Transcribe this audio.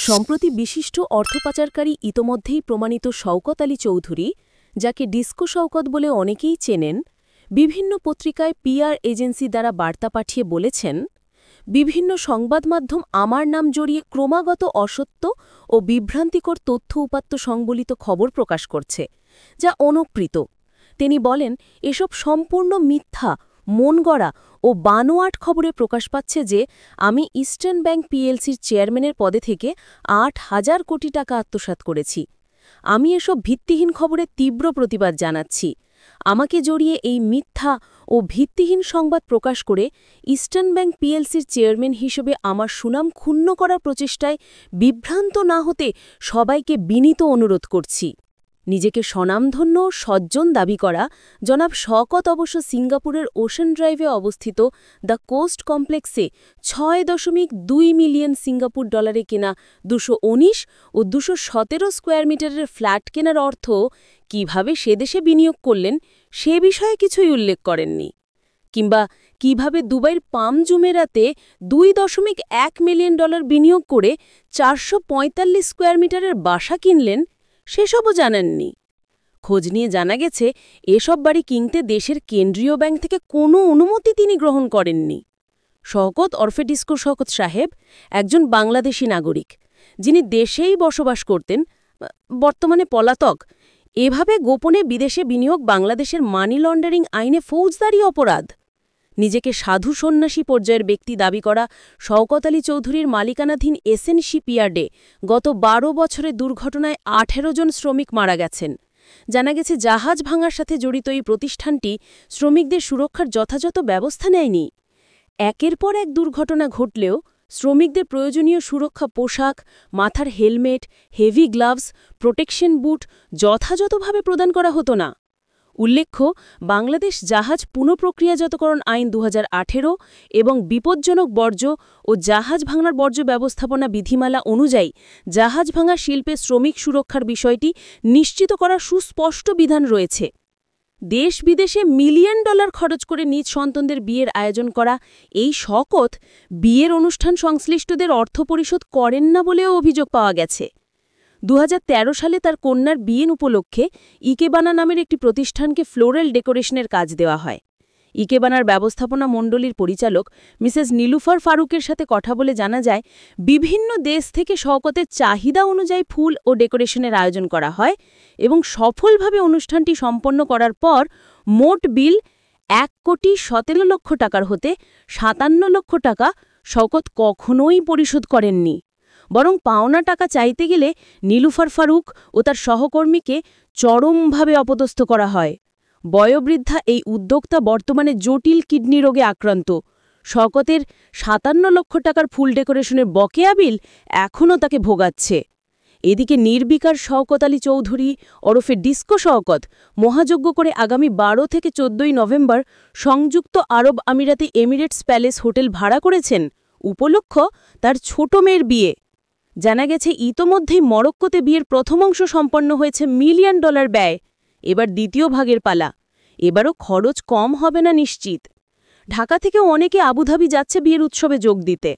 সম্প্রতি বিশিষ্ট অর্থপাচারকারী ইতোমধ্যেই প্রমাণিত শওকত আলী চৌধুরী, যাকে ডিস্কো শওকত বলে অনেকেই চেনেন, বিভিন্ন পত্রিকায় পিআর এজেন্সি দ্বারা বার্তা পাঠিয়ে বলেছেন, বিভিন্ন সংবাদমাধ্যম আমার নাম জড়িয়ে ক্রমাগত অসত্য ও বিভ্রান্তিকর তথ্য উপাত্ত সংবলিত খবর প্রকাশ করছে, যা অনকৃত। তিনি বলেন, এসব সম্পূর্ণ মিথ্যা, মনগড়া ও বানোয়াট খবরে প্রকাশ পাচ্ছে যে আমি ইস্টার্ন ব্যাংক পিএলসির চেয়ারম্যানের পদে থেকে ৮,০০০ কোটি টাকা আত্মসাৎ করেছি। আমি এসব ভিত্তিহীন খবরে তীব্র প্রতিবাদ জানাচ্ছি। আমাকে জড়িয়ে এই মিথ্যা ও ভিত্তিহীন সংবাদ প্রকাশ করে ইস্টার্ন ব্যাংক পিএলসির চেয়ারম্যান হিসেবে আমার সুনাম ক্ষুণ্ণ করার প্রচেষ্টায় বিভ্রান্ত না হতে সবাইকে বিনীত অনুরোধ করছি। নিজেকে স্বনামধন্য সজ্জন দাবি করা জনাব শওকত অবশ্য সিঙ্গাপুরের ওশেন ড্রাইভে অবস্থিত দ্য কোস্ট কমপ্লেক্সে ৬.২ মিলিয়ন সিঙ্গাপুর ডলারে কেনা ২১৯ ও ২১৭ স্কোয়ার মিটারের ফ্ল্যাট কেনার অর্থ কিভাবে সে দেশে বিনিয়োগ করলেন সে বিষয়ে কিছুই উল্লেখ করেননি, কিংবা কিভাবে দুবাইয়ের পাম জুমেরাতে ২.১ মিলিয়ন ডলার বিনিয়োগ করে ৪৪৫ স্কোয়ার মিটারের বাসা কিনলেন সেসবও জানেননি। খোঁজ নিয়ে জানা গেছে, এসব বাড়ি কিনতে দেশের কেন্দ্রীয় ব্যাংক থেকে কোনো অনুমতি তিনি গ্রহণ করেননি। শওকত ওরফে ডিস্কো শওকত সাহেব একজন বাংলাদেশি নাগরিক, যিনি দেশেই বসবাস করতেন, বর্তমানে পলাতক। এভাবে গোপনে বিদেশে বিনিয়োগ বাংলাদেশের মানি লন্ডারিং আইনে ফৌজদারি অপরাধ। নিজেকে সাধু সন্ন্যাসী পর্যায়ের ব্যক্তি দাবি করা শওকত আলী চৌধুরীর মালিকানাধীন এসএন শিপইয়ার্ডে গত ১২ বছরের দুর্ঘটনায় ১৮ জন শ্রমিক মারা গেছেন। জানা গেছে, জাহাজ ভাঙার সাথে জড়িত এই প্রতিষ্ঠানটি শ্রমিকদের সুরক্ষার যথাযথ ব্যবস্থা নেয়নি। একের পর এক দুর্ঘটনা ঘটলেও শ্রমিকদের প্রয়োজনীয় সুরক্ষা পোশাক, মাথার হেলমেট, হেভি গ্লাভস, প্রোটেকশন বুট যথাযথভাবে প্রদান করা হতো না। উল্লেখ্য, বাংলাদেশ জাহাজ পুনঃপ্রক্রিয়াজাতকরণ আইন ২০১৮ এবং বিপজ্জনক বর্জ্য ও জাহাজ ভাঙার বর্জ্য ব্যবস্থাপনা বিধিমালা অনুযায়ী জাহাজ ভাঙা শিল্পে শ্রমিক সুরক্ষার বিষয়টি নিশ্চিত করার সুস্পষ্ট বিধান রয়েছে। দেশ বিদেশে মিলিয়ন ডলার খরচ করে নিজ সন্তানদের বিয়ের আয়োজন করা এই শওকত বিয়ের অনুষ্ঠান সংশ্লিষ্টদের অর্থ পরিশোধ করেন না বলেও অভিযোগ পাওয়া গেছে। ২০১৩ সালে তার কন্যার বিয়ে উপলক্ষে ইকেবানা নামের একটি প্রতিষ্ঠানকে ফ্লোরাল ডেকোরেশনের কাজ দেওয়া হয়। ইকেবানার ব্যবস্থাপনা মণ্ডলীর পরিচালক মিসেস নীলুফার ফারুকের সাথে কথা বলে জানা যায়, বিভিন্ন দেশ থেকে শওকতের চাহিদা অনুযায়ী ফুল ও ডেকোরেশনের আয়োজন করা হয় এবং সফলভাবে অনুষ্ঠানটি সম্পন্ন করার পর মোট বিল ১,১৭,০০,০০০ টাকার হতে ৫৭ লক্ষ টাকা শওকত কখনোই পরিশোধ করেননি। বরং পাওনা টাকা চাইতে গেলে নীলুফার ফারুক ও তার সহকর্মীকে চরমভাবে অপদস্থ করা হয়। বয়োবৃদ্ধা এই উদ্যোক্তা বর্তমানে জটিল কিডনি রোগে আক্রান্ত। শওকতের ৫৭ লক্ষ টাকার ফুল ডেকোরেশনের বকেয়া বিল এখনও তাকে ভোগাচ্ছে। এদিকে নির্বিকার শওকত আলী চৌধুরী ওরফে ডিস্কো শওকত মহাযজ্ঞ করে আগামী ১২ থেকে ১৪ নভেম্বর সংযুক্ত আরব আমিরাতে এমিরেটস প্যালেস হোটেল ভাড়া করেছেন। উপলক্ষ তার ছোট মেয়ের বিয়ে। জানা গেছে, ইতোমধ্যেই মরক্কোতে বিয়ের প্রথম অংশ সম্পন্ন হয়েছে মিলিয়ন ডলার ব্যয়। এবার দ্বিতীয় ভাগের পালা। এবারও খরচ কম হবে না নিশ্চিত। ঢাকা থেকেও অনেকে আবুধাবি যাচ্ছে বিয়ের উৎসবে যোগ দিতে।